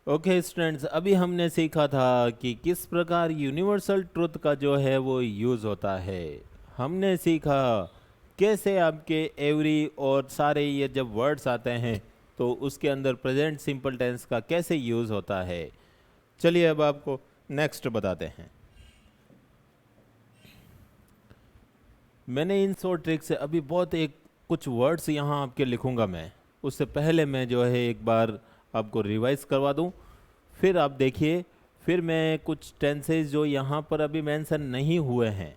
Okay students, अभी हमने सीखा था कि किस प्रकार यूनिवर्सल ट्रुथ का जो है वो यूज़ होता है। हमने सीखा कैसे आपके एवरी और सारे ये जब वर्ड्स आते हैं तो उसके अंदर प्रेजेंट सिंपल टेंस का कैसे यूज़ होता है। चलिए अब आपको नेक्स्ट बताते हैं। मैंने इन शॉर्ट ट्रिक से अभी बहुत एक कुछ वर्ड्स यहाँ आपके लिखूंगा मैं। उससे पहले मैं जो है एक बार आपको रिवाइज करवा दूँ, फिर आप देखिए। फिर मैं कुछ टेंसेज जो यहाँ पर अभी मेंशन नहीं हुए हैं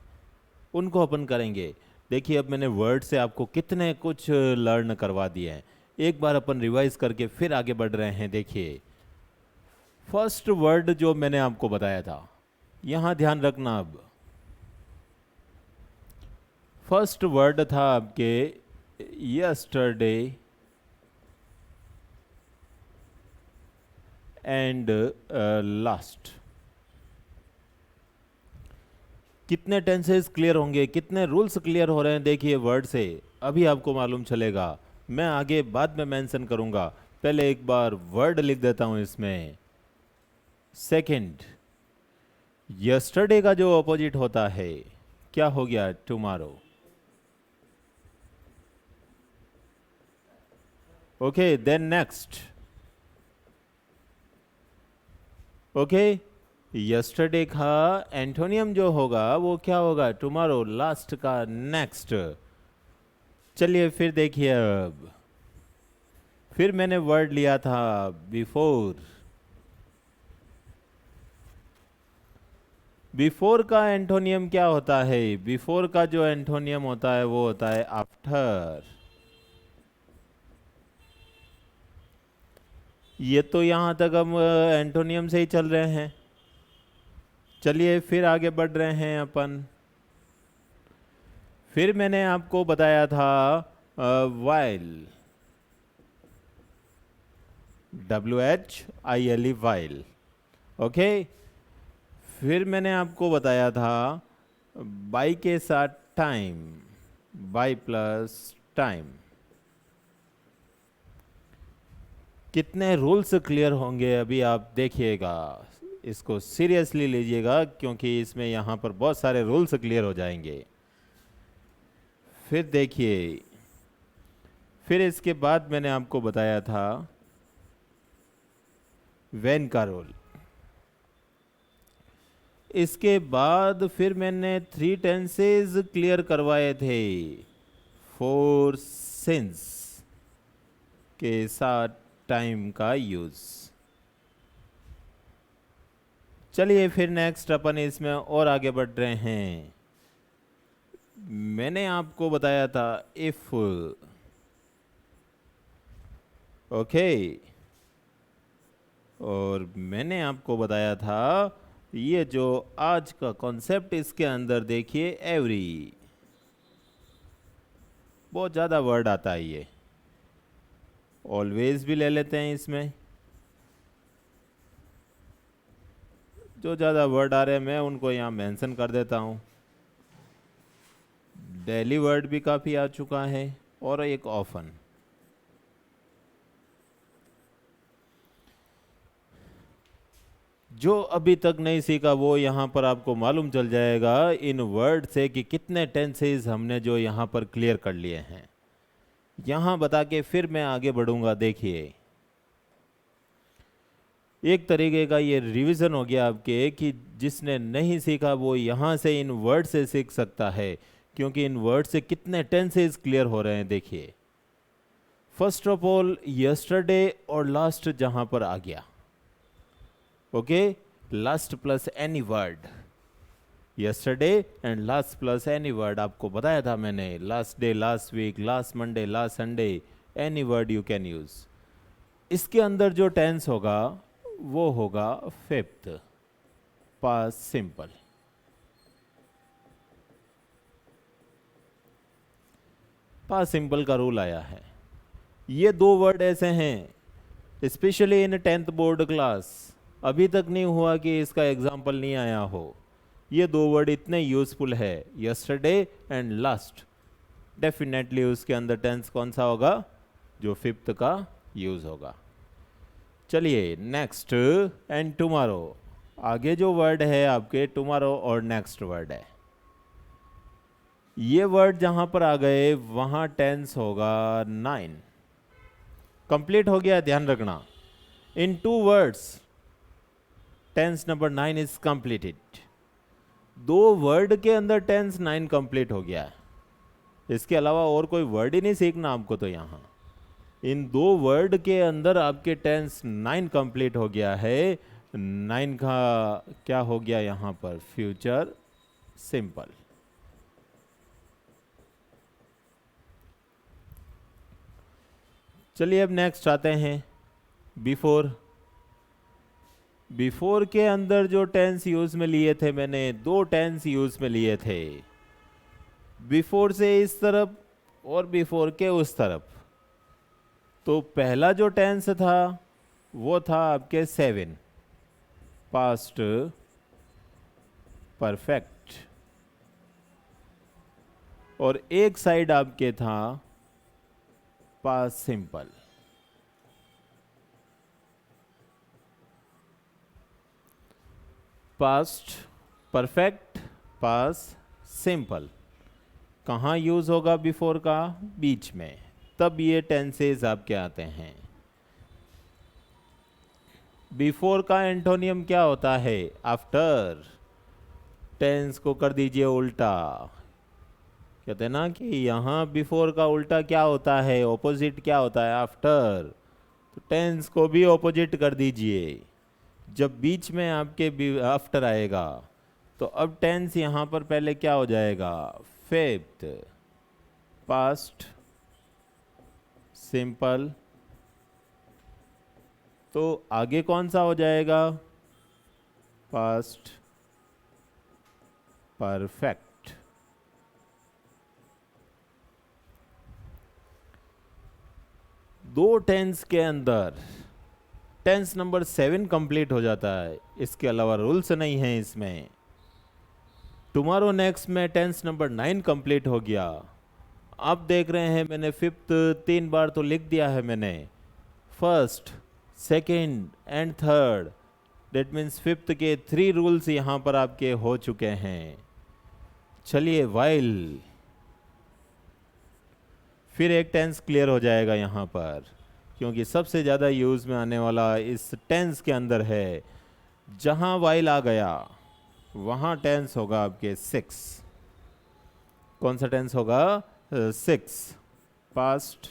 उनको अपन करेंगे। देखिए अब मैंने वर्ड से आपको कितने कुछ लर्न करवा दिए हैं। एक बार अपन रिवाइज करके फिर आगे बढ़ रहे हैं। देखिए फर्स्ट वर्ड जो मैंने आपको बताया था, यहाँ ध्यान रखना। अब फर्स्ट वर्ड था आपके यस्टरडे एंड लास्ट। कितने टेंसेस क्लियर होंगे, कितने रूल्स क्लियर हो रहे हैं देखिए वर्ड से, अभी आपको मालूम चलेगा। मैं आगे बाद में मेंशन करूंगा, पहले एक बार वर्ड लिख देता हूं इसमें। सेकंड, यस्टरडे का जो ऑपोजिट होता है क्या हो गया? Tomorrow. Okay, then next. Okay, yesterday का एंटोनियम जो होगा वो क्या होगा? टुमारो। लास्ट का नेक्स्ट। चलिए फिर देखिए अब, फिर मैंने वर्ड लिया था बिफोर। बिफोर का एंटोनियम क्या होता है? बिफोर का जो एंटोनियम होता है वो होता है आफ्टर। ये तो यहां तक हम एंटोनियम से ही चल रहे हैं। चलिए फिर आगे बढ़ रहे हैं अपन। फिर मैंने आपको बताया था वाइल। WHILE, while. ओके, फिर मैंने आपको बताया था बाई के साथ टाइम, बाई प्लस टाइम। कितने रूल्स क्लियर होंगे अभी आप देखिएगा। इसको सीरियसली लीजिएगा क्योंकि इसमें यहाँ पर बहुत सारे रूल्स क्लियर हो जाएंगे। फिर देखिए, फिर इसके बाद मैंने आपको बताया था वेन का रूल। इसके बाद फिर मैंने 3 टेंसेज क्लियर करवाए थे फोर सिंस के साथ टाइम का यूज। चलिए फिर नेक्स्ट अपन इसमें और आगे बढ़ रहे हैं। मैंने आपको बताया था इफ। ओके, और मैंने आपको बताया था ये जो आज का कॉन्सेप्ट, इसके अंदर देखिए एवरी। बहुत ज़्यादा वर्ड आता है ये। ऑलवेज भी ले लेते हैं इसमें। जो ज़्यादा वर्ड आ रहे हैं मैं उनको यहाँ मेंशन कर देता हूँ। डेली वर्ड भी काफ़ी आ चुका है, और एक ऑफन। जो अभी तक नहीं सीखा वो यहाँ पर आपको मालूम चल जाएगा इन वर्ड से कि कितने टेंसेस हमने जो यहाँ पर क्लियर कर लिए हैं। यहाँ बता के फिर मैं आगे बढ़ूंगा। देखिए एक तरीके का ये रिवीजन हो गया आपके कि जिसने नहीं सीखा वो यहाँ से इन वर्ड से सीख सकता है, क्योंकि इन वर्ड से कितने टेंसेस क्लियर हो रहे हैं। देखिए फर्स्ट ऑफ ऑल यस्टरडे और लास्ट जहाँ पर आ गया। Okay, last plus any word. Yesterday and last plus any word आपको बताया था मैंने। Last day, last week, last Monday, last Sunday, any word you can use. इसके अंदर जो टेंस होगा वो होगा fifth, past simple. Past simple का रूल आया है। ये 2 वर्ड ऐसे हैं specially in 10th board class, अभी तक नहीं हुआ कि इसका एग्जाम्पल नहीं आया हो। ये 2 वर्ड इतने यूजफुल है, यस्टरडे एंड लास्ट। डेफिनेटली उसके अंदर टेंस कौन सा होगा? जो फिफ्थ का यूज होगा। चलिए नेक्स्ट एंड टुमारो, आगे जो वर्ड है आपके टुमारो और नेक्स्ट वर्ड है, ये वर्ड जहां पर आ गए वहां टेंस होगा 9। कंप्लीट हो गया, ध्यान रखना। In 2 words tense number 9 is completed. 2 word के अंदर टेंस 9 कंप्लीट हो गया है। इसके अलावा और कोई वर्ड ही नहीं सीखना आपको। तो यहाँ इन 2 वर्ड के अंदर आपके टेंस 9 कंप्लीट हो गया है। 9 का क्या हो गया यहाँ पर? Future simple. चलिए अब नेक्स्ट आते हैं बिफोर। बिफोर के अंदर जो टेंस यूज में लिए थे, मैंने 2 टेंस यूज में लिए थे, बिफोर से इस तरफ और बिफोर के उस तरफ। तो पहला जो टेंस था वो था आपके 7, पास्ट परफेक्ट, और एक साइड आपके था past simple. Past perfect, past simple कहाँ यूज होगा बिफोर का? बीच में, तब ये टेंसेज आपके आते हैं। बिफोर का एंटोनियम क्या होता है? आफ्टर। टेंस को कर दीजिए उल्टा। कहते हैं ना कि यहाँ बिफोर का उल्टा क्या होता है, ऑपोजिट क्या होता है? आफ्टर। तो टेंस को भी ऑपोजिट कर दीजिए। जब बीच में आपके आफ्टर आएगा तो अब टेंस यहाँ पर पहले क्या हो जाएगा? Fifth, past simple. तो आगे कौन सा हो जाएगा? Past perfect. दो टेंस के अंदर टेंस नंबर 7 कंप्लीट हो जाता है, इसके अलावा रूल्स नहीं है इसमें। टुमारो नेक्स्ट में टेंस नंबर 9 कंप्लीट हो गया। अब देख रहे हैं मैंने फिफ्थ 3 बार तो लिख दिया है मैंने, first second and third, that means fifth के 3 रूल्स यहां पर आपके हो चुके हैं। चलिए वाइल, फिर एक टेंस क्लियर हो जाएगा यहां पर, क्योंकि सबसे ज़्यादा यूज में आने वाला इस टेंस के अंदर है। जहां वाइल आ गया वहां टेंस होगा आपके 6। कौन सा टेंस होगा? 6, पास्ट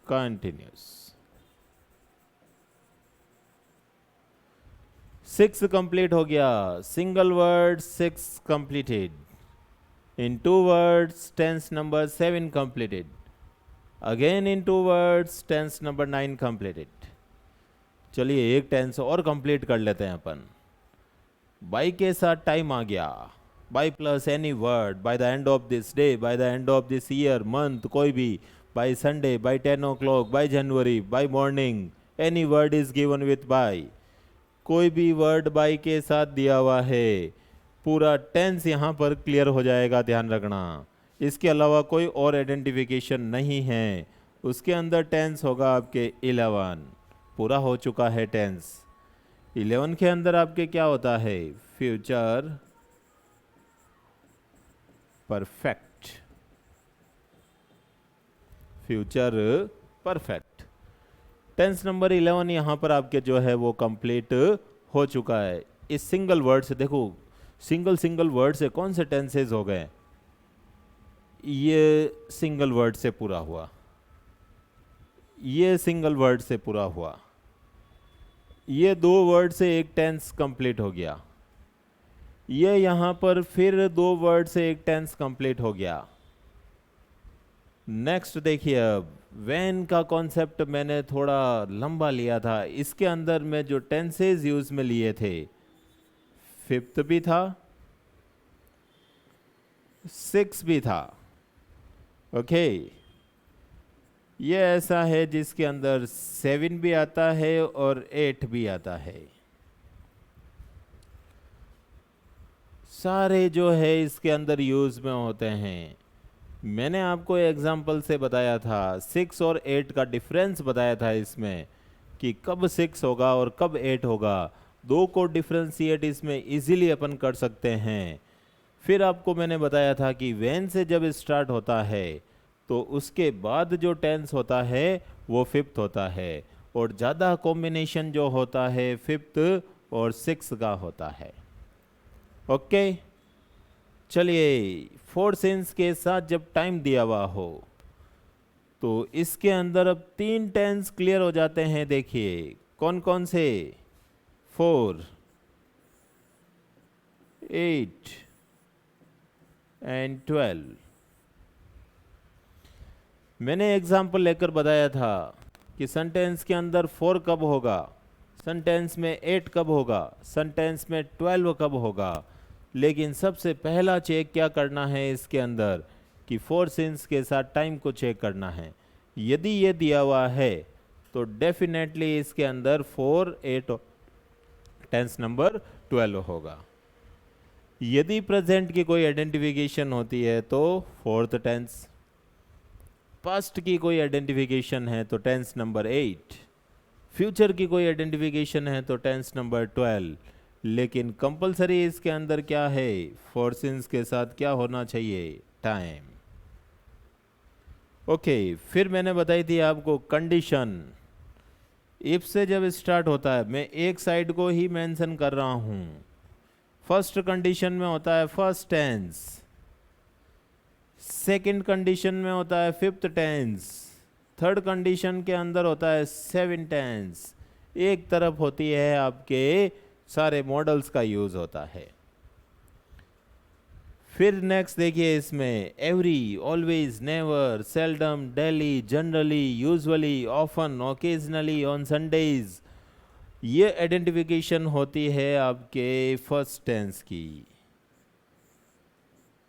कंटिन्यूस। 6 कंप्लीट हो गया। Single word 6 completed. In 2 words tense number 7 completed. Again in 2 words tense number 9 completed. चलिए एक टेंस और कंप्लीट कर लेते हैं अपन। बाई के साथ टाइम आ गया। By plus any word, by the end of this day, by the end of this year, month, कोई भी, by Sunday, by 10 o'clock, by January, by morning, any word is given with by. कोई भी word by के साथ दिया हुआ है, पूरा टेंस यहाँ पर क्लियर हो जाएगा, ध्यान रखना। इसके अलावा कोई और आइडेंटिफिकेशन नहीं है। उसके अंदर टेंस होगा आपके 11। पूरा हो चुका है टेंस। 11 के अंदर आपके क्या होता है? Future perfect. Future perfect. Tense number 11 यहां पर आपके जो है वो कंप्लीट हो चुका है। इस सिंगल वर्ड से देखो, सिंगल वर्ड से कौन से टेंसेज हो गए? ये सिंगल वर्ड से पूरा हुआ, ये सिंगल वर्ड से पूरा हुआ, ये 2 वर्ड से एक टेंस कंप्लीट हो गया, ये यहां पर फिर 2 वर्ड से एक टेंस कंप्लीट हो गया। नेक्स्ट देखिए, अब व्हेन का कॉन्सेप्ट मैंने थोड़ा लंबा लिया था। इसके अंदर में जो टेंसेज यूज में लिए थे, फिफ्थ भी था, 6 भी था। ओके, ये ऐसा है जिसके अंदर 7 भी आता है और 8 भी आता है। सारे जो है इसके अंदर यूज में होते हैं। मैंने आपको एग्जाम्पल से बताया था, 6 और 8 का डिफरेंस बताया था इसमें कि कब 6 होगा और कब 8 होगा। दो को डिफ्रेंशिएट इसमें इजीली अपन कर सकते हैं। फिर आपको मैंने बताया था कि वेन से जब स्टार्ट होता है तो उसके बाद जो टेंस होता है वो फिफ्थ होता है, और ज़्यादा कॉम्बिनेशन जो होता है फिफ्थ और सिक्स का होता है। ओके, चलिए फोर सेंस के साथ जब टाइम दिया हुआ हो तो इसके अंदर अब 3 टेंस क्लियर हो जाते हैं। देखिए कौन कौन से, 4, 8 एंड 12। मैंने एग्जाम्पल लेकर बताया था कि सेंटेंस के अंदर 4 कब होगा, सेंटेंस में 8 कब होगा, सेंटेंस में 12 कब होगा। लेकिन सबसे पहला चेक क्या करना है इसके अंदर कि 4 सिंस के साथ टाइम को चेक करना है। यदि ये दिया हुआ है तो डेफिनेटली इसके अंदर 4, 8 टेंस नंबर 12 होगा। यदि प्रेजेंट की कोई आइडेंटिफिकेशन होती है तो फोर्थ टेंस, पास्ट की कोई आइडेंटिफिकेशन है तो टेंस नंबर 8, फ्यूचर की कोई आइडेंटिफिकेशन है तो टेंस नंबर 12। लेकिन कंपलसरी इसके अंदर क्या है, फोर सिंस के साथ क्या होना चाहिए, टाइम। ओके, फिर मैंने बताई थी आपको कंडीशन। इफ से जब स्टार्ट होता है, मैं एक साइड को ही मेंशन कर रहा हूं। फर्स्ट कंडीशन में होता है फर्स्ट टेंस, सेकंड कंडीशन में होता है फिफ्थ टेंस, थर्ड कंडीशन के अंदर होता है सेवन टेंस। एक तरफ होती है आपके सारे मॉडल्स का यूज होता है। फिर नेक्स्ट देखिए इसमें every, always, never, seldom, daily, generally, usually, often, occasionally, on Sundays. ये आइडेंटिफिकेशन होती है आपके फर्स्ट टेंस की,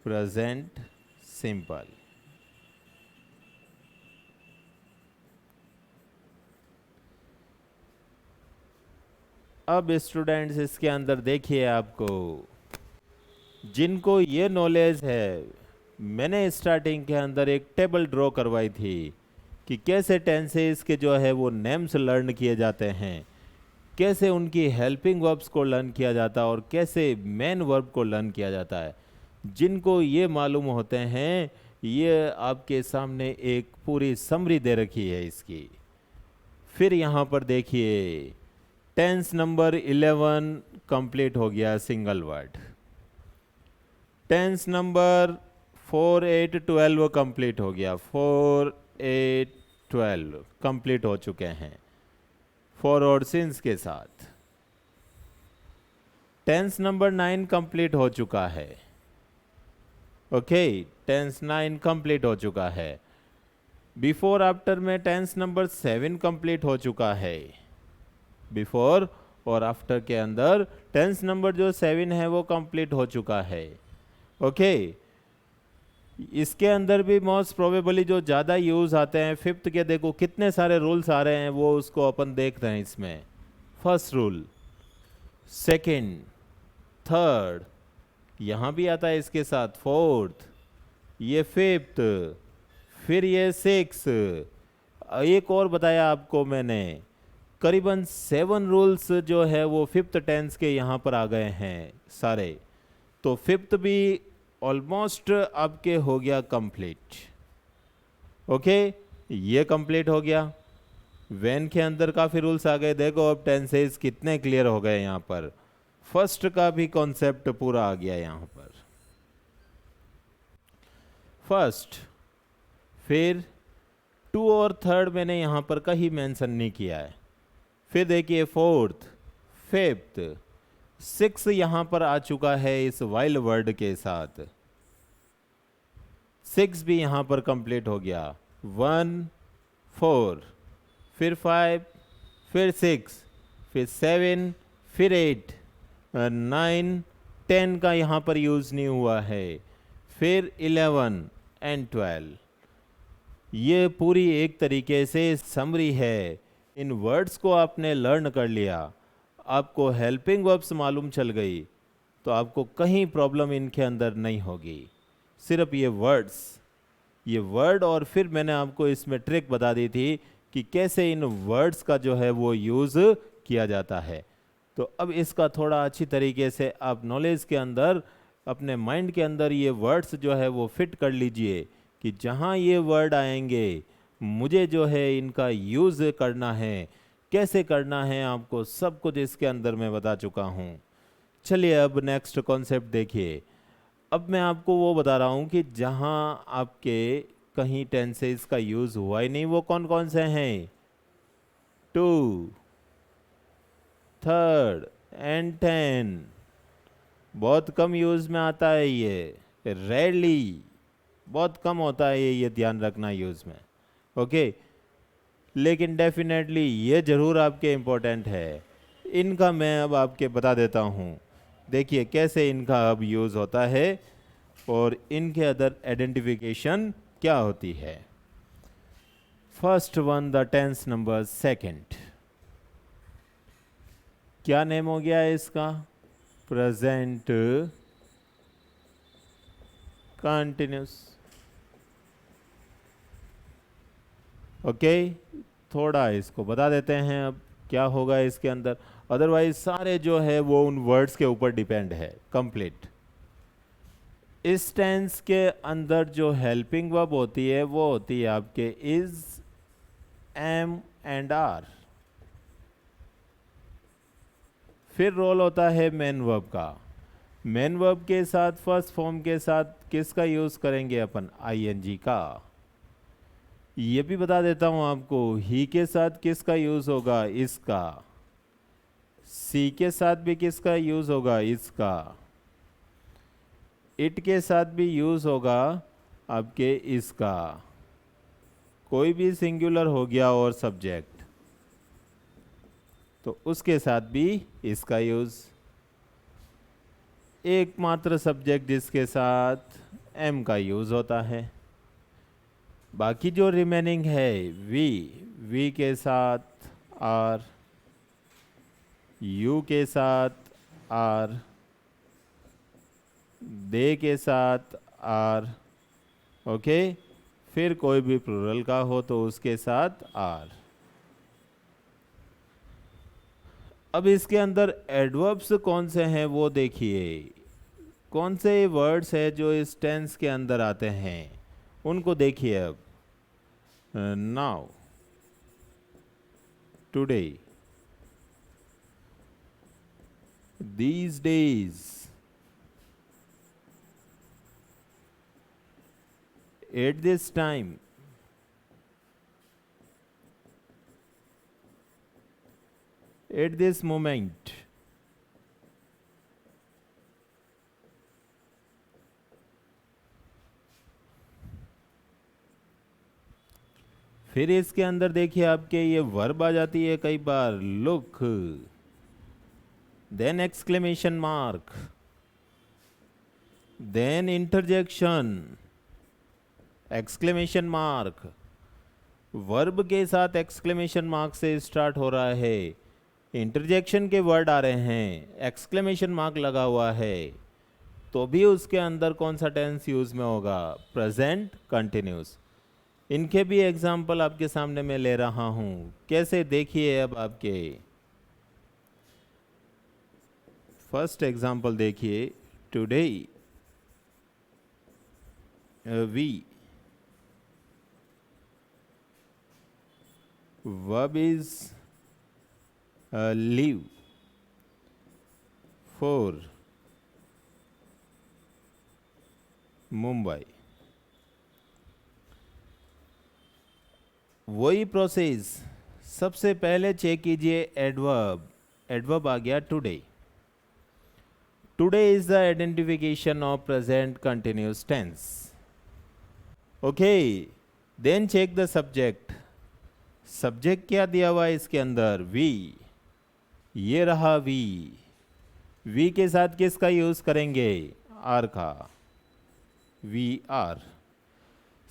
प्रेजेंट सिंपल। अब स्टूडेंट्स इसके अंदर देखिए, आपको जिनको ये नॉलेज है, मैंने स्टार्टिंग के अंदर एक टेबल ड्रॉ करवाई थी कि कैसे टेंसेस के जो है वो नेम्स लर्न किए जाते हैं, कैसे उनकी हेल्पिंग वर्ब्स को लर्न किया जाता है और कैसे मेन वर्ब को लर्न किया जाता है। जिनको ये मालूम होते हैं, ये आपके सामने एक पूरी समरी दे रखी है इसकी। फिर यहाँ पर देखिए टेंस नंबर 11 कंप्लीट हो गया, single word. Tense number 4, 8, 12 complete हो गया, 4, 8, 12 कंप्लीट हो चुके हैं फॉर और सिंस के साथ। टेंस नंबर 9 कंप्लीट हो चुका है। ओके, टेंस 9 कंप्लीट हो चुका है। बिफोर आफ्टर में टेंस नंबर 7 कंप्लीट हो चुका है। बिफोर और आफ्टर के अंदर टेंस नंबर जो 7 है वो कंप्लीट हो चुका है। ओके, इसके अंदर भी मोस्ट प्रोबेबली जो ज़्यादा यूज़ आते हैं फिफ्थ के, देखो कितने सारे रूल्स आ रहे हैं, वो उसको अपन देख रहे हैं इसमें। फर्स्ट रूल, सेकंड, थर्ड, यहाँ भी आता है इसके साथ फोर्थ, ये फिफ्थ, फिर ये सिक्स। एक और बताया आपको मैंने, करीबन 7 रूल्स जो है वो फिफ्थ टेंस के यहाँ पर आ गए हैं सारे। तो फिफ्थ भी ऑलमोस्ट आपके हो गया कंप्लीट। ओके, ये कंप्लीट हो गया। वेन के अंदर काफ़ी रूल्स आ गए, देखो अब टेंसेस कितने क्लियर हो गए यहाँ पर। फर्स्ट का भी कॉन्सेप्ट पूरा आ गया यहाँ पर, फर्स्ट। फिर टू और थर्ड मैंने यहाँ पर कहीं मेंशन नहीं किया है। फिर देखिए फोर्थ, फिफ्थ, 6 यहाँ पर आ चुका है इस वाइल वर्ड के साथ, 6 भी यहाँ पर कंप्लीट हो गया। 1, 4, फिर 5, फिर 6, फिर 7, फिर 8, 9, 10 का यहाँ पर यूज़ नहीं हुआ है। फिर 11 एंड 12। ये पूरी एक तरीके से समरी है। इन वर्ड्स को आपने लर्न कर लिया, आपको हेल्पिंग वर्ब्स मालूम चल गई, तो आपको कहीं प्रॉब्लम इनके अंदर नहीं होगी। सिर्फ ये वर्ड्स ये वर्ड, और फिर मैंने आपको इसमें ट्रिक बता दी थी कि कैसे इन वर्ड्स का जो है वो यूज़ किया जाता है। तो अब इसका थोड़ा अच्छी तरीके से आप नॉलेज के अंदर, अपने माइंड के अंदर ये वर्ड्स जो है वो फिट कर लीजिए कि जहाँ ये वर्ड आएंगे मुझे जो है इनका यूज़ करना है, कैसे करना है आपको सब कुछ इसके अंदर मैं बता चुका हूँ। चलिए अब नेक्स्ट कॉन्सेप्ट देखिए। अब मैं आपको वो बता रहा हूँ कि जहाँ आपके कहीं टेंसेस का यूज़ हुआ ही नहीं, वो कौन कौन से हैं? Two, third and ten. बहुत कम यूज़ में आता है ये, रेयरली, बहुत कम होता है ये ध्यान रखना यूज़ में। ओके, लेकिन डेफिनेटली ये ज़रूर आपके इम्पोर्टेंट है। इनका मैं अब आपके बता देता हूँ। देखिए कैसे इनका अब यूज़ होता है और इनके अदर आइडेंटिफिकेशन क्या होती है। First one, the tense number second. क्या नेम हो गया है इसका? Present continuous. ओके, थोड़ा इसको बता देते हैं अब क्या होगा इसके अंदर। अदरवाइज सारे जो है वो उन वर्ड्स के ऊपर डिपेंड है कंप्लीट। इस टेंस के अंदर जो हेल्पिंग वर्ब होती है वो होती है आपके इज, एम एंड आर। फिर रोल होता है मेन वर्ब का। मेन वर्ब के साथ फर्स्ट फॉर्म के साथ किसका यूज करेंगे अपन? आईएनजी का। ये भी बता देता हूं आपको, ही के साथ किसका यूज होगा? इसका। सी के साथ भी किसका यूज होगा? इसका। इट के साथ भी यूज होगा आपके इसका। कोई भी सिंगुलर हो गया और सब्जेक्ट तो उसके साथ भी इसका यूज। एकमात्र सब्जेक्ट जिसके साथ एम का यूज होता है। बाकी जो रिमेनिंग है वी, वी के साथ आर, यू के साथ आर, दे के साथ आर। ओके, फिर कोई भी प्लूरल का हो तो उसके साथ आर। अब इसके अंदर एडवर्ब्स कौन से हैं वो देखिए। कौन से वर्ड्स है जो इस टेंस के अंदर आते हैं उनको देखिए। अब now, today, these days, at this time, at this moment। फिर इसके अंदर देखिए आपके ये वर्ब आ जाती है कई बार, look, then exclamation mark, then interjection, exclamation mark. Verb के साथ एक्सक्लेमेशन मार्क से स्टार्ट हो रहा है, इंटरजेक्शन के वर्ड आ रहे हैं, एक्सक्लेमेशन मार्क लगा हुआ है, तो भी उसके अंदर कौन सा टेंस यूज में होगा? Present continuous. इनके भी एग्जाम्पल आपके सामने मैं ले रहा हूं, कैसे देखिए। अब आपके फर्स्ट एग्जाम्पल देखिए, today we, verb is leave, for Mumbai. वही प्रोसेस, सबसे पहले चेक कीजिए एडवर्ब। एडवर्ब आ गया today. Today is the identification of present continuous tense. Okay, then check the subject. Subject क्या दिया हुआ है इसके अंदर? वी। ये रहा वी। वी के साथ किसका यूज करेंगे? आर का। We are.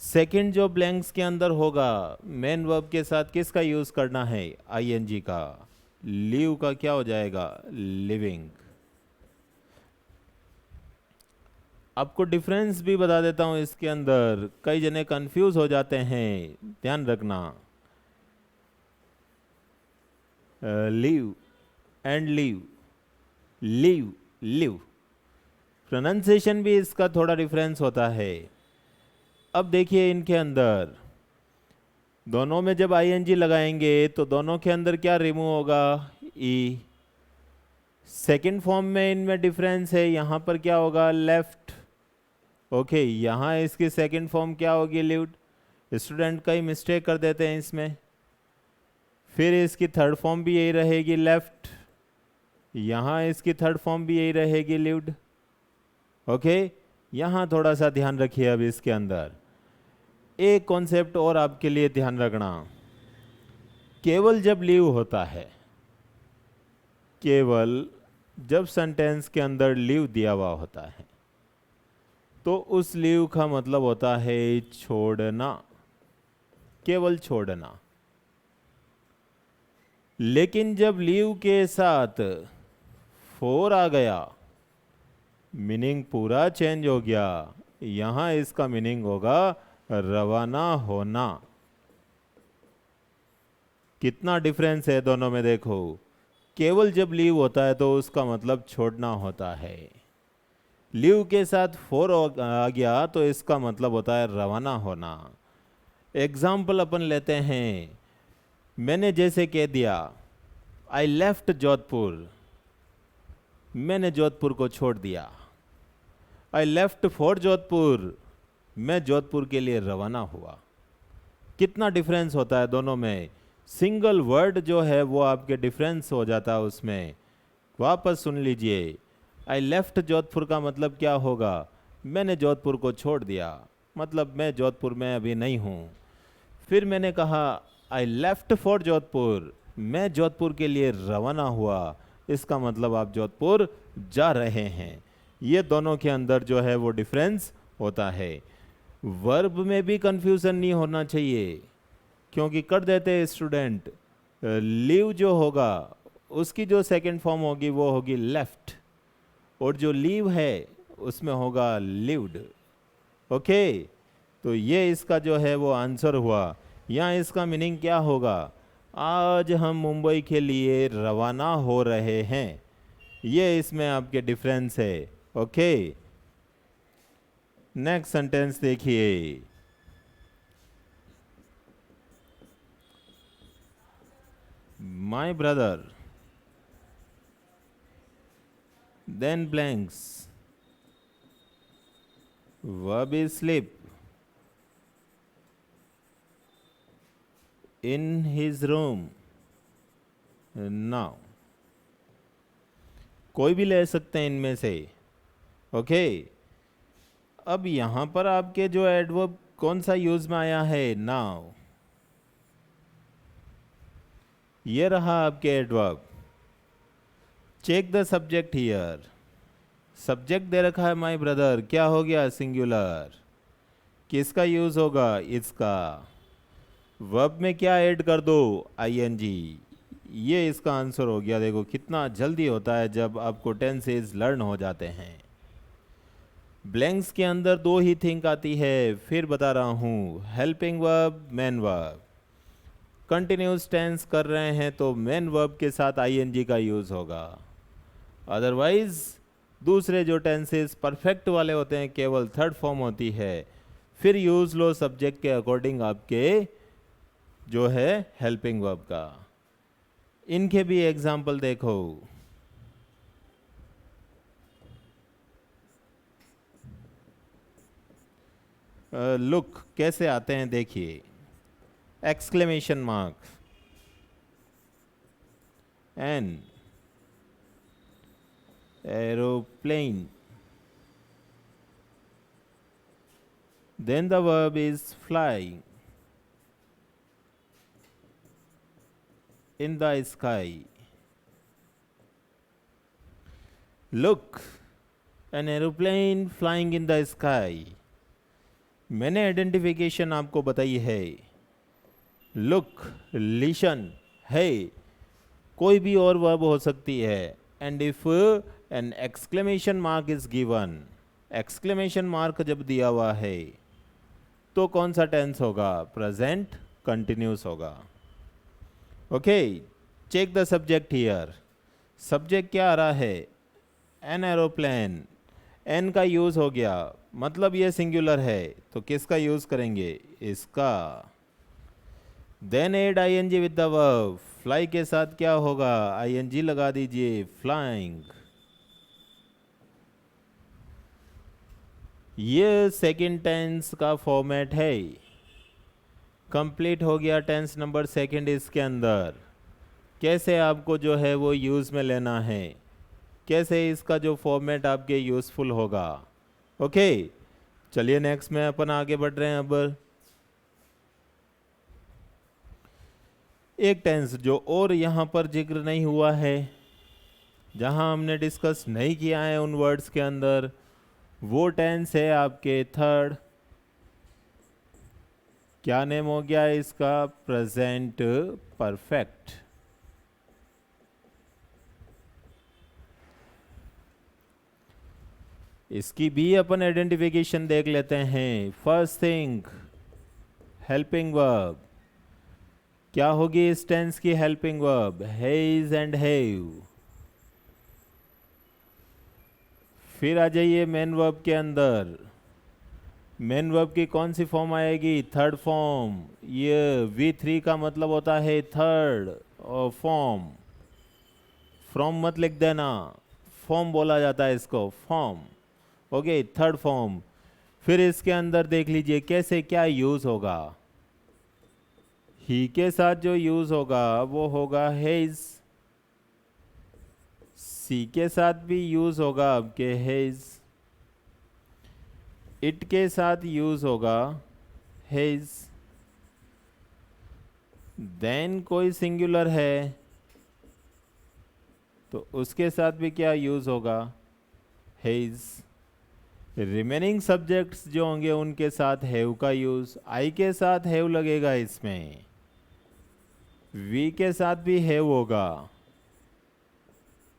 सेकंड जो ब्लैंक्स के अंदर होगा, मेन वर्ब के साथ किसका यूज करना है? आईएनजी का। लीव का क्या हो जाएगा? लिविंग। आपको डिफरेंस भी बता देता हूं इसके अंदर, कई जने कंफ्यूज हो जाते हैं, ध्यान रखना। Live and leave, live live, pronunciation भी इसका थोड़ा डिफरेंस होता है। अब देखिए इनके अंदर दोनों में जब आईएनजी लगाएंगे तो दोनों के अंदर क्या रिमूव होगा, ई। सेकंड फॉर्म में इनमें डिफरेंस है, यहां पर क्या होगा, लेफ्ट। ओके, यहां इसकी सेकंड फॉर्म क्या होगी, लिव्ड। स्टूडेंट कई मिस्टेक कर देते हैं इसमें। फिर इसकी थर्ड फॉर्म भी यही रहेगी, लेफ्ट। यहां इसकी थर्ड फॉर्म भी यही रहेगी, लिव्ड। ओके, यहां थोड़ा सा ध्यान रखिए। अब इसके अंदर एक कॉन्सेप्ट और आपके लिए ध्यान रखना, केवल जब लीव होता है, केवल जब सेंटेंस के अंदर लीव दिया हुआ होता है तो उस लीव का मतलब होता है छोड़ना, केवल छोड़ना। लेकिन जब लीव के साथ फोर आ गया, मीनिंग पूरा चेंज हो गया। यहां इसका मीनिंग होगा रवाना होना। कितना डिफरेंस है दोनों में देखो। केवल जब लीव होता है तो उसका मतलब छोड़ना होता है, लीव के साथ फोर आ गया तो इसका मतलब होता है रवाना होना। एग्जाम्पल अपन लेते हैं, मैंने जैसे कह दिया आई लेफ्ट जोधपुर, मैंने जोधपुर को छोड़ दिया। आई लेफ्ट फॉर जोधपुर, मैं जोधपुर के लिए रवाना हुआ। कितना डिफरेंस होता है दोनों में। सिंगल वर्ड जो है वो आपके डिफरेंस हो जाता है उसमें। वापस सुन लीजिए, आई लेफ्ट जोधपुर का मतलब क्या होगा, मैंने जोधपुर को छोड़ दिया, मतलब मैं जोधपुर में अभी नहीं हूँ। फिर मैंने कहा आई लेफ्ट फॉर जोधपुर, मैं जोधपुर के लिए रवाना हुआ, इसका मतलब आप जोधपुर जा रहे हैं। ये दोनों के अंदर जो है वो डिफरेंस होता है। वर्ब में भी कंफ्यूजन नहीं होना चाहिए, क्योंकि कर देते हैं स्टूडेंट, लीव जो होगा उसकी जो सेकंड फॉर्म होगी वो होगी लेफ्ट, और जो लीव है उसमें होगा लिव्ड। ओके, तो ये इसका जो है वो आंसर हुआ। यहाँ इसका मीनिंग क्या होगा, आज हम मुंबई के लिए रवाना हो रहे हैं। ये इसमें आपके डिफरेंस है। ओके, नेक्स्ट सेंटेंस देखिए, my brother, then blanks, verb is sleep, in his room, now। कोई भी ले सकते हैं इनमें से। ओके, अब यहां पर आपके जो एडवर्ब कौन सा यूज में आया है, नाउ। ये रहा आपके adverb. Check the subject here, subject दे रखा है माय ब्रदर, क्या हो गया, सिंगुलर। किसका यूज होगा, इसका। वर्ब में क्या ऐड कर दो, आईएनजी। ये इसका आंसर हो गया। देखो कितना जल्दी होता है जब आपको टेंसेस लर्न हो जाते हैं। ब्लैंक्स के अंदर दो ही थिंक आती है, फिर बता रहा हूँ, helping verb, main verb. Continuous tense कर रहे हैं तो मेन वर्ब के साथ आईएनजी का यूज होगा। अदरवाइज दूसरे जो टेंसेस परफेक्ट वाले होते हैं केवल थर्ड फॉर्म होती है, फिर यूज लो सब्जेक्ट के अकॉर्डिंग आपके जो है हेल्पिंग वर्ब का। इनके भी एग्जाम्पल देखो, लुक कैसे आते हैं देखिए, exclamation mark, an aeroplane, then the verb is flying, in the sky, look an aeroplane flying in the sky। मैंने आइडेंटिफिकेशन आपको बताई है, लुक, लिशन है, कोई भी और वर्ब हो सकती है, and if an exclamation mark is given, exclamation mark जब दिया हुआ है तो कौन सा टेंस होगा? प्रेजेंट कंटिन्यूस होगा। Okay, check the subject here. Subject क्या आ रहा है? An aeroplane. एन का यूज हो गया, मतलब ये सिंगुलर है, तो किसका यूज करेंगे? इसका। Then add ING with the verb. Fly के साथ क्या होगा? आईएनजी लगा दीजिए, फ्लाइंग। ये सेकंड टेंस का फॉर्मेट है। कंप्लीट हो गया टेंस नंबर सेकंड इसके अंदर। कैसे आपको जो है वो यूज़ में लेना है, कैसे इसका जो फॉर्मेट आपके यूज़फुल होगा। ओके, चलिए नेक्स्ट में अपन आगे बढ़ रहे हैं। अब एक टेंस जो और यहाँ पर जिक्र नहीं हुआ है, जहाँ हमने डिस्कस नहीं किया है उन वर्ड्स के अंदर, वो टेंस है आपके थर्ड। क्या नेम हो गया इसका? Present perfect. इसकी भी अपन आइडेंटिफिकेशन देख लेते हैं। First thing, helping verb. क्या होगी इस टेंस की helping verb? Has and have. फिर आ जाइए मेन वर्ब के अंदर। मेन वर्ब की कौन सी फॉर्म आएगी? Third form. ये V3 का मतलब होता है थर्ड और फॉर्म। फ्रॉम मत लिख देना, फॉर्म बोला जाता है इसको, फॉर्म। Okay, third form. फिर इसके अंदर देख लीजिए कैसे क्या यूज होगा। ही के साथ जो यूज होगा वो होगा हैज। सी के साथ भी यूज होगा आपके हैज। इट के साथ यूज होगा हैज। देन कोई सिंगुलर है तो उसके साथ भी क्या यूज होगा? हैज। रिमेनिंग सब्जेक्ट्स जो होंगे उनके साथ हैव का यूज। आई के साथ हैव लगेगा इसमें, वी के साथ भी हैव होगा,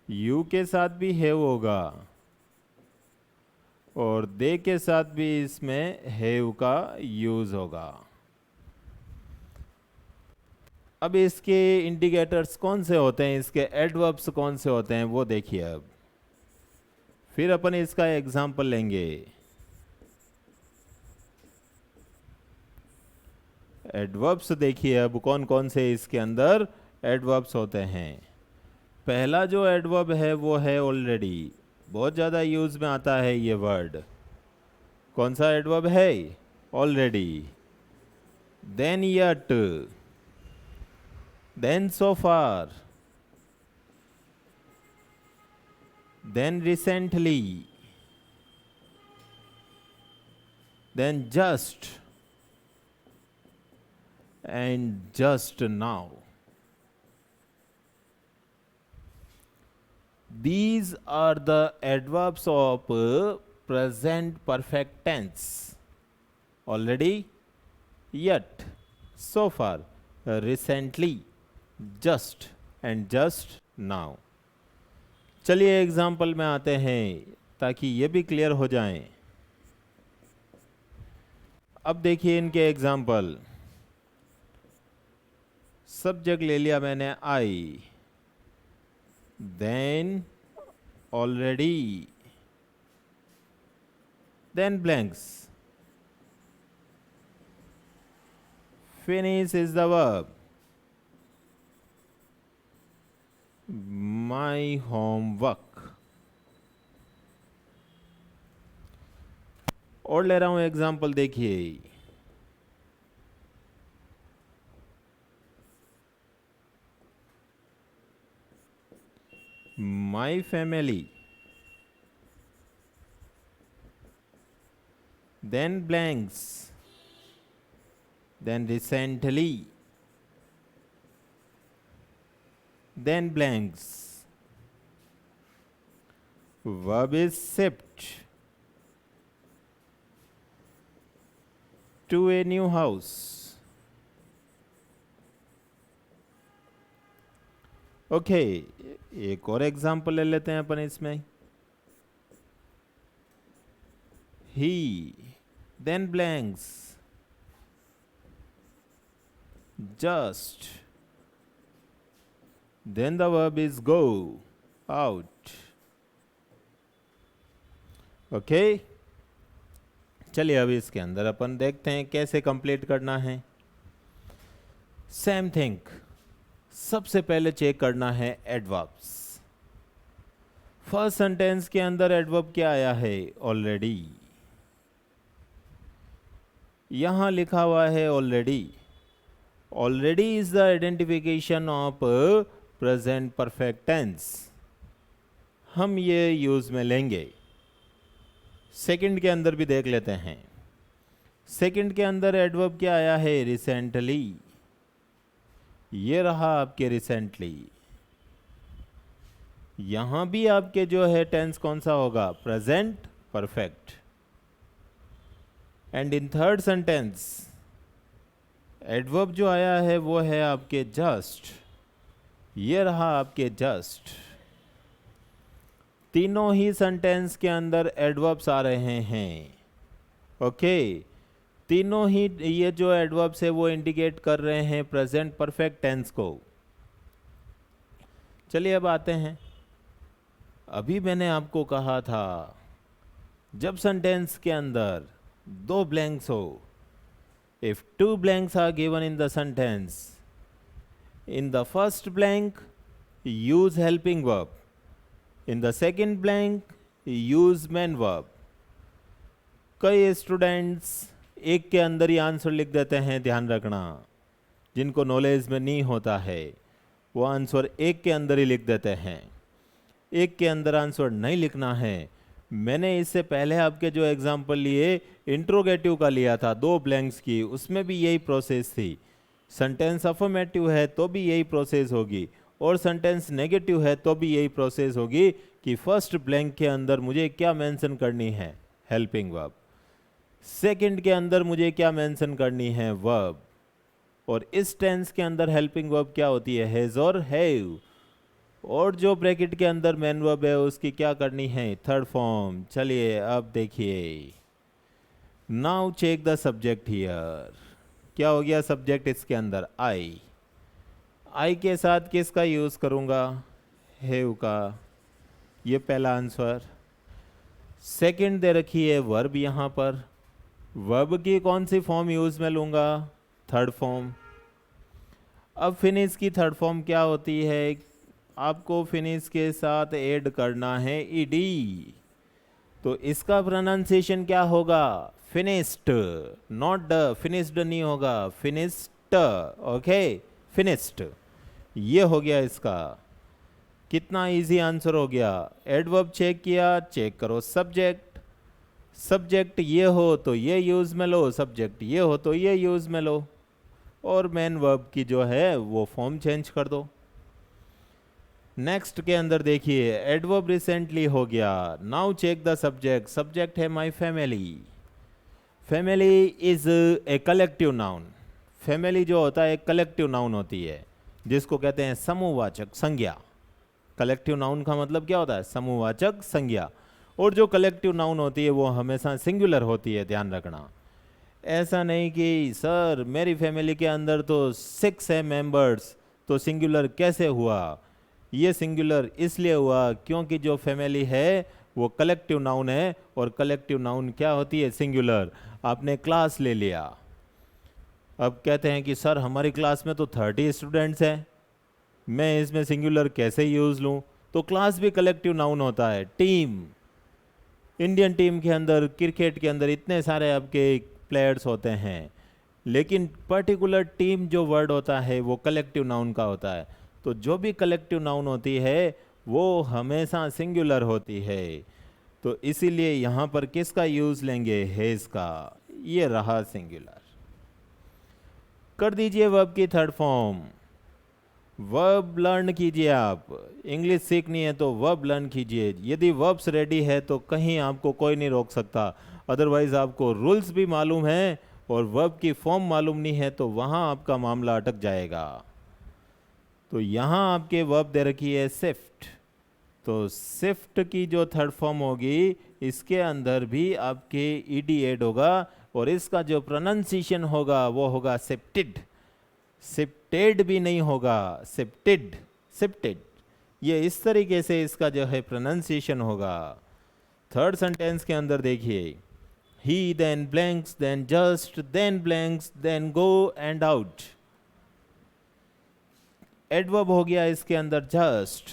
यू के साथ भी हैव होगा, और दे के साथ भी इसमें हैव का यूज होगा। अब इसके इंडिकेटर्स कौन से होते हैं, इसके एडवर्ब्स कौन से होते हैं वो देखिए। अब फिर अपन इसका एग्जाम्पल लेंगे। एडवर्ब्स देखिए अब कौन कौन से इसके अंदर एडवर्ब्स होते हैं। पहला जो एडवर्ब है वो है ऑलरेडी। बहुत ज़्यादा यूज में आता है ये वर्ड। कौन सा एडवर्ब है? Already. Then yet, then so far, then recently, then just and just now. These are the adverbs of present perfect tense. Already, yet, so far, recently, just and just now. चलिए example में आते हैं ताकि ये भी clear हो जाएं। अब देखिए इनके एग्जाम्पल। सब्जेक्ट ले लिया मैंने आई, then already, then blanks. Finish is the verb. My homework. और ले रहा हूं एग्जाम्पल, देखिए। My family, then blanks, then recently, then blanks. Verb is shift to a new house. Okay, एक और एग्जाम्पल ले लेते हैं अपन इसमें। he, then blanks, just, then the verb is go, out. Okay, चलिए अब इसके अंदर अपन देखते हैं कैसे कंप्लीट करना है। सेम थिंग, सबसे पहले चेक करना है एडवर्ब्स। फर्स्ट सेंटेंस के अंदर एडवर्ब क्या आया है? ऑलरेडी। यहां लिखा हुआ है already. Already is the identification of present perfect tense. हम ये यूज में लेंगे। सेकंड के अंदर भी देख लेते हैं। सेकंड के अंदर एडवर्ब क्या आया है? रिसेंटली। ये रहा आपके रिसेंटली। यहां भी आपके जो है टेंस कौन सा होगा? Present perfect. And in third sentence adverb जो आया है वो है आपके जस्ट। ये रहा आपके जस्ट। तीनों ही सेंटेंस के अंदर एडवर्ब्स आ रहे हैं। ओके, तीनों ही ये जो एडवर्ब्स है वो इंडिकेट कर रहे हैं प्रेजेंट परफेक्ट टेंस को। चलिए अब आते हैं। अभी मैंने आपको कहा था जब सेंटेंस के अंदर दो ब्लैंक्स हो, if two blanks are given in the sentence, in the first blank use helping verb, in the second blank use main verb. कई स्टूडेंट्स एक के अंदर ही आंसर लिख देते हैं, ध्यान रखना। जिनको नॉलेज में नहीं होता है वो आंसर एक के अंदर ही लिख देते हैं। एक के अंदर आंसर नहीं लिखना है। मैंने इससे पहले आपके जो एग्जाम्पल लिए इंट्रोगेटिव का लिया था, दो ब्लैंक्स की, उसमें भी यही प्रोसेस थी। सेंटेंस अफर्मेटिव है तो भी यही प्रोसेस होगी, और सेंटेंस नेगेटिव है तो भी यही प्रोसेस होगी कि फर्स्ट ब्लैंक के अंदर मुझे क्या मेंशन करनी है? Helping verb. सेकंड के अंदर मुझे क्या मेंशन करनी है? वर्ब। और इस टेंस के अंदर हेल्पिंग वर्ब क्या होती है? हैज और हैव। और जो ब्रैकेट के अंदर मेन वर्ब है उसकी क्या करनी है? Third form. चलिए अब देखिए, now check the subject here. क्या हो गया सब्जेक्ट इसके अंदर? आई। आई के साथ किसका यूज करूंगा? हैव का। ये पहला आंसर। सेकंड दे रखी है वर्ब यहां पर। वर्ब की कौन सी फॉर्म यूज में लूंगा? Third form. अब फिनिश की थर्ड फॉर्म क्या होती है? आपको फिनिश के साथ ऐड करना है ईडी। तो इसका प्रोनाउंसिएशन क्या होगा? फिनिश्ड, नॉट ड। फिनिश्ड नहीं होगा, फिनिश्ड। Okay, finished. ये हो गया इसका। कितना इजी आंसर हो गया। एडवर्ब चेक किया, चेक करो सब्जेक्ट। सब्जेक्ट ये हो तो ये यूज में लो, सब्जेक्ट ये हो तो ये यूज में लो, और मेन वर्ब की जो है वो फॉर्म चेंज कर दो। नेक्स्ट के अंदर देखिए, एडवर्ब रिसेंटली हो गया। Now check the subject. Subject है my family. Family is a collective noun. Family जो होता है एक कलेक्टिव नाउन होती है, जिसको कहते हैं समूहवाचक संज्ञा। कलेक्टिव नाउन का मतलब क्या होता है? समूहवाचक संज्ञा। और जो कलेक्टिव नाउन होती है वो हमेशा सिंगुलर होती है, ध्यान रखना। ऐसा नहीं कि सर मेरी फैमिली के अंदर तो 6 है मेंबर्स, तो सिंगुलर कैसे हुआ? ये सिंगुलर इसलिए हुआ क्योंकि जो फैमिली है वो कलेक्टिव नाउन है, और कलेक्टिव नाउन क्या होती है? सिंगुलर। आपने क्लास ले लिया, अब कहते हैं कि सर हमारी क्लास में तो 30 स्टूडेंट्स हैं, मैं इसमें सिंगुलर कैसे यूज लूं? तो क्लास भी कलेक्टिव नाउन होता है। टीम, इंडियन टीम के अंदर, क्रिकेट के अंदर इतने सारे आपके प्लेयर्स होते हैं, लेकिन पर्टिकुलर टीम जो वर्ड होता है वो कलेक्टिव नाउन का होता है। तो जो भी कलेक्टिव नाउन होती है वो हमेशा सिंगुलर होती है। तो इसीलिए यहाँ पर किसका यूज लेंगे? हैज का। ये रहा सिंगुलर। कर दीजिए वर्ब की थर्ड फॉर्म। वर्ब लर्न कीजिए। आप इंग्लिश सीखनी है तो वर्ब लर्न कीजिए। यदि वर्ब्स रेडी है तो कहीं आपको कोई नहीं रोक सकता। अदरवाइज आपको रूल्स भी मालूम है और वर्ब की फॉर्म मालूम नहीं है तो वहां आपका मामला अटक जाएगा। तो यहां आपके वर्ब दे रखी है शिफ्ट। तो शिफ्ट की जो थर्ड फॉर्म होगी इसके अंदर भी आपके ईडी ऐड होगा और इसका जो प्रोनाउंसिएशन होगा वो होगा शिफ्टेड। शिफ्टेड भी नहीं होगा, शिफ्टेड, शिफ्टेड। ये इस तरीके से इसका जो है प्रोनाउंसिएशन होगा। थर्ड सेंटेंस के अंदर देखिए, he then blanks then just then blanks then go and out। Adverb हो गया इसके अंदर just.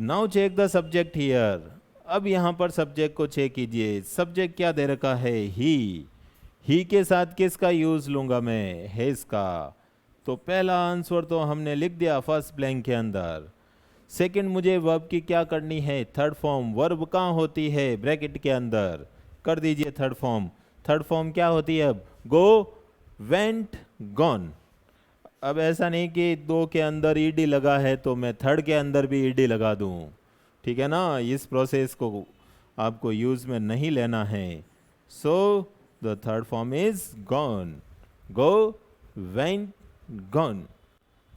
Now check the subject here. अब यहां पर सब्जेक्ट को चेक कीजिए। सब्जेक्ट क्या दे रखा है? ही के साथ किसका यूज लूंगा मैं? हेज का। तो पहला आंसर तो हमने लिख दिया फर्स्ट ब्लैंक के अंदर। सेकंड, मुझे वर्ब की क्या करनी है? Third form. वर्ब कहाँ होती है? ब्रैकेट के अंदर। कर दीजिए थर्ड फॉर्म। थर्ड फॉर्म क्या होती है? अब गो, वेंट, गॉन। अब ऐसा नहीं कि दो के अंदर ईडी लगा है तो मैं थर्ड के अंदर भी ईडी लगा दूं, ठीक है ना? इस प्रोसेस को आपको यूज में नहीं लेना है। So the third form is gone. Go, went, gone.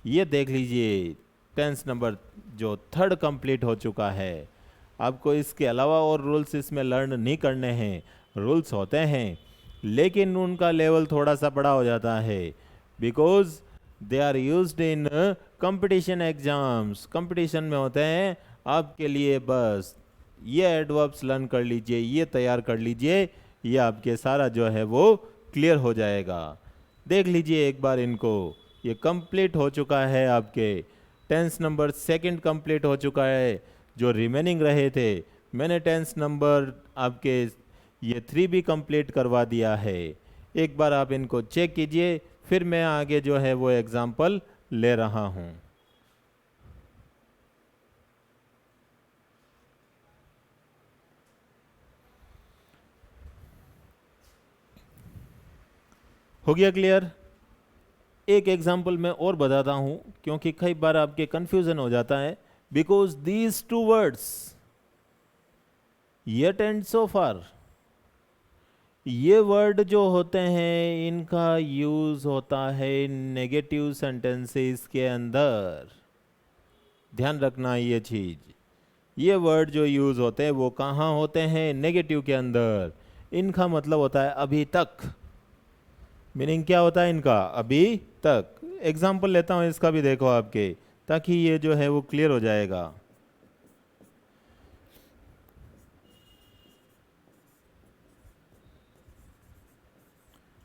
ये देख लीजिए टेंस नंबर जो थर्ड कंप्लीट हो चुका है। आपको इसके अलावा और रूल्स इसमें लर्न नहीं करने हैं। रूल्स होते हैं लेकिन उनका लेवल थोड़ा सा बड़ा हो जाता है, because they are used in competition exams. Competition में होते हैं। आपके लिए बस ये एडवर्ब्स लर्न कर लीजिए, ये तैयार कर लीजिए, ये आपके सारा जो है वो क्लियर हो जाएगा। देख लीजिए एक बार इनको। ये कंप्लीट हो चुका है आपके। टेंस नंबर सेकंड कंप्लीट हो चुका है। जो रिमेनिंग रहे थे मैंने टेंस नंबर आपके ये 3 भी कंप्लीट करवा दिया है। एक बार आप इनको चेक कीजिए, फिर मैं आगे जो है वो एग्जाम्पल ले रहा हूं। हो गया क्लियर? एक एग्जाम्पल मैं और बताता हूं क्योंकि कई बार आपके कंफ्यूजन हो जाता है। Because these two words yet and so far, ये वर्ड जो होते हैं इनका यूज होता है नेगेटिव सेंटेंसेस के अंदर। ध्यान रखना ये चीज। ये वर्ड जो यूज होते हैं वो कहाँ होते हैं? नेगेटिव के अंदर। इनका मतलब होता है अभी तक। मीनिंग क्या होता है इनका? अभी तक। एग्जाम्पल लेता हूं इसका भी, देखो आपके, ताकि ये जो है वो क्लियर हो जाएगा।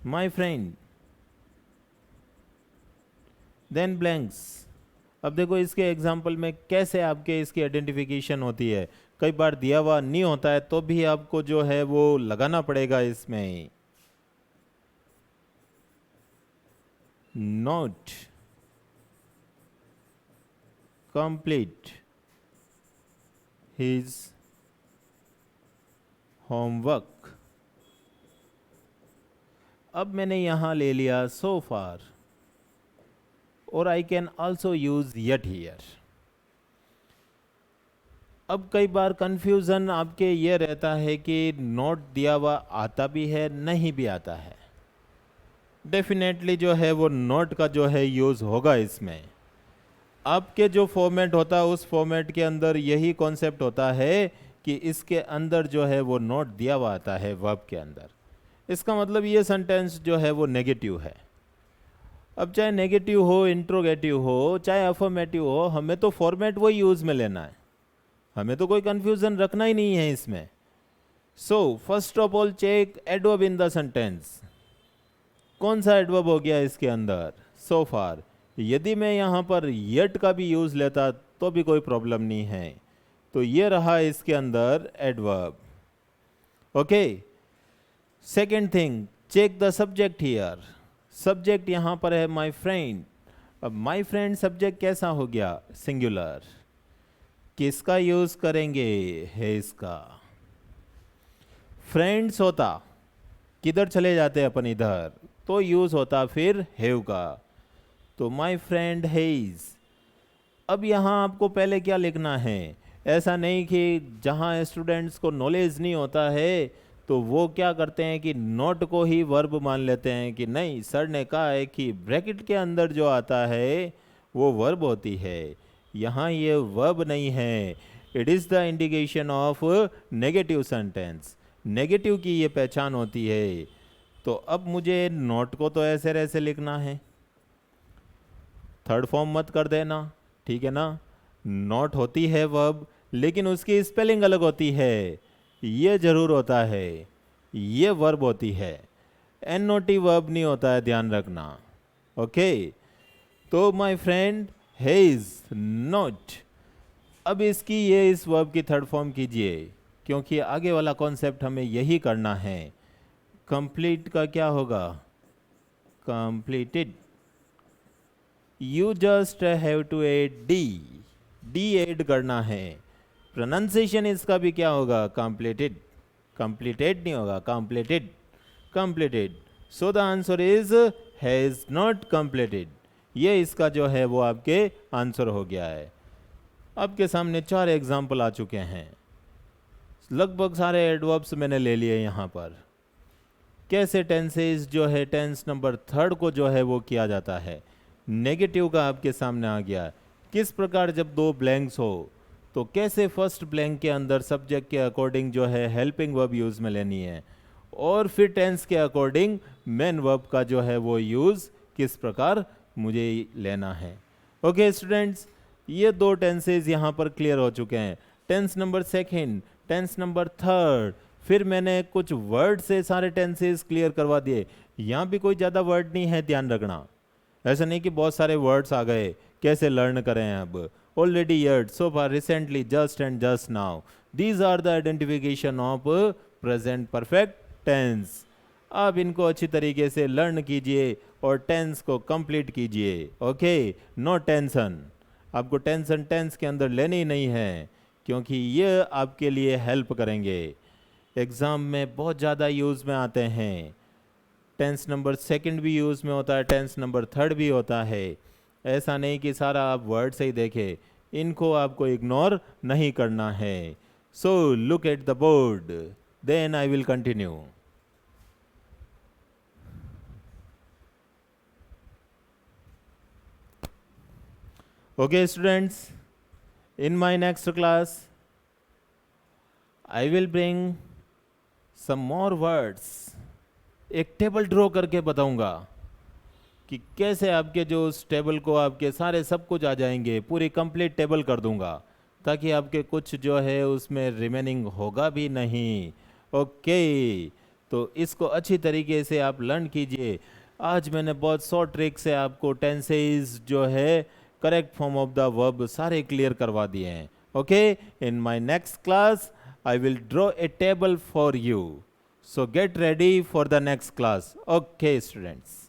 My friend then blanks. अब देखो इसके एग्जाम्पल में कैसे आपके इसकी आइडेंटिफिकेशन होती है। कई बार दिया हुआ नहीं होता है तो भी आपको जो है वो लगाना पड़ेगा इसमें। Note complete his homework. अब मैंने यहां ले लिया सो फार और I can also use yet here. अब कई बार कंफ्यूजन आपके ये रहता है कि नोट दिया हुआ आता भी है, नहीं भी आता है। डेफिनेटली जो है वो नोट का जो है यूज होगा इसमें। आपके जो फॉर्मेट होता है उस फॉर्मेट के अंदर यही कॉन्सेप्ट होता है कि इसके अंदर जो है वो नोट दिया हुआ आता है वर्ब के अंदर। इसका मतलब ये सेंटेंस जो है वो नेगेटिव है। अब चाहे नेगेटिव हो, इंट्रोगेटिव हो, चाहे अफर्मेटिव हो, हमें तो फॉर्मेट वो यूज में लेना है। हमें तो कोई कंफ्यूजन रखना ही नहीं है इसमें। So first of all check adverb in the sentence. कौन सा एडवर्ब हो गया इसके अंदर? सो फार। यदि मैं यहाँ पर येट का भी यूज लेता तो भी कोई प्रॉब्लम नहीं है। तो ये रहा इसके अंदर adverb. Okay. Second thing, check the subject here. Subject यहाँ पर है माई फ्रेंड। अब माई फ्रेंड सब्जेक्ट कैसा हो गया? सिंगुलर। किसका यूज करेंगे? है इसका। फ्रेंड्स होता, किधर चले जाते अपन? इधर। तो यूज होता फिर हैव का। तो माई फ्रेंड हेज। अब यहाँ आपको पहले क्या लिखना है? ऐसा नहीं कि जहाँ स्टूडेंट्स को नॉलेज नहीं होता है तो वो क्या करते हैं कि नोट को ही वर्ब मान लेते हैं कि नहीं, सर ने कहा है कि ब्रैकेट के अंदर जो आता है वो वर्ब होती है। यहाँ ये वर्ब नहीं है, it is the indication of negative sentence. Negative की ये पहचान होती है। तो अब मुझे नॉट को तो ऐसे ऐसे लिखना है, थर्ड फॉर्म मत कर देना, ठीक है ना। नॉट होती है वर्ब, लेकिन उसकी स्पेलिंग अलग होती है। ये जरूर होता है, ये वर्ब होती है, एन ओ टी वर्ब नहीं होता है, ध्यान रखना। ओके, तो माय फ्रेंड हैज नॉट, अब इसकी ये इस वर्ब की थर्ड फॉर्म कीजिए, क्योंकि आगे वाला कॉन्सेप्ट हमें यही करना है। कंप्लीट का क्या होगा, completed, you just have to add D, D add करना है। प्रोनाउंसिएशन इसका भी क्या होगा, कंप्लीटेड, कंप्लीटेड नहीं होगा, completed, completed. So the answer is has not completed. ये इसका जो है वो आपके आंसर हो गया है। आपके सामने 4 एग्जाम्पल आ चुके हैं, लगभग सारे एडवर्ब्स मैंने ले लिए यहाँ पर। कैसे टेंसेस जो है टेंस नंबर थर्ड को जो है वो किया जाता है, नेगेटिव का आपके सामने आ गया। किस प्रकार जब 2 ब्लैंक्स हो तो कैसे फर्स्ट ब्लैंक के अंदर सब्जेक्ट के अकॉर्डिंग जो है हेल्पिंग वर्ब यूज़ में लेनी है, और फिर टेंस के अकॉर्डिंग मेन वर्ब का जो है वो यूज़ किस प्रकार मुझे लेना है। ओके स्टूडेंट्स, ये 2 टेंसेज यहाँ पर क्लियर हो चुके हैं, tense number second, tense number third. फिर मैंने कुछ वर्ड से सारे टेंसेज क्लियर करवा दिए। यहाँ भी कोई ज़्यादा वर्ड नहीं है, ध्यान रखना। ऐसा नहीं कि बहुत सारे वर्ड्स आ गए, कैसे लर्न करें अब। Already yet, so far, recently, just and just now, these are the identification of present perfect tense. आप इनको अच्छी तरीके से लर्न कीजिए और टेंस को कंप्लीट कीजिए। ओके, नो टेंशन, आपको टेंशन टेंस के अंदर लेनी ही नहीं है, क्योंकि ये आपके लिए हेल्प करेंगे। एग्ज़ाम में बहुत ज़्यादा यूज़ में आते हैं। टेंस नंबर सेकंड भी यूज़ में होता है, टेंस नंबर थर्ड भी होता है। ऐसा नहीं कि सारा आप वर्ड से ही देखें, इनको आपको इग्नोर नहीं करना है। So look at the board, then I will continue. Okay students, in my next class I will bring some more words। एक टेबल ड्रॉ करके बताऊंगा कि कैसे आपके जो उस टेबल को आपके सारे सब कुछ आ जाएंगे, पूरी कंप्लीट टेबल कर दूंगा, ताकि आपके कुछ जो है उसमें रिमेनिंग होगा भी नहीं। ओके, तो इसको अच्छी तरीके से आप लर्न कीजिए। आज मैंने बहुत शॉर्ट ट्रिक से आपको टेंसेस जो है correct form of the verb सारे क्लियर करवा दिए हैं। Okay, in my next class I will draw a table for you, so get ready for the next class. Okay students.